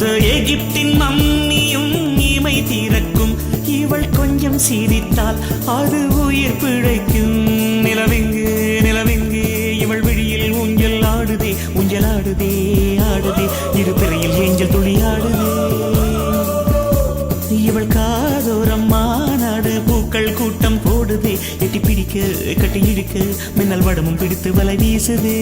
அந்த எகிப்தின் மம்மியும் இமை திறக்கும். இவள் கொஞ்சம் சிரித்தால் அது உயிர் பிழைக்கும். நிலவெங்கு நிலவெங்கு இவள் விழியில் ஊஞ்சல் ஆடுதே, ஊஞ்சல் ஆடுதே, ஆடுதே. இரு பிறையில் ஏஞ்சல் துளி ஆடுதே. இவள் காதோரம் மாநாடு பூக்கள் கூட்டம் போடுதே. எட்டி பிடிக்க கட்டி இழுக்க மின்னல் வடமும் பிடித்து வலை வீசுதே.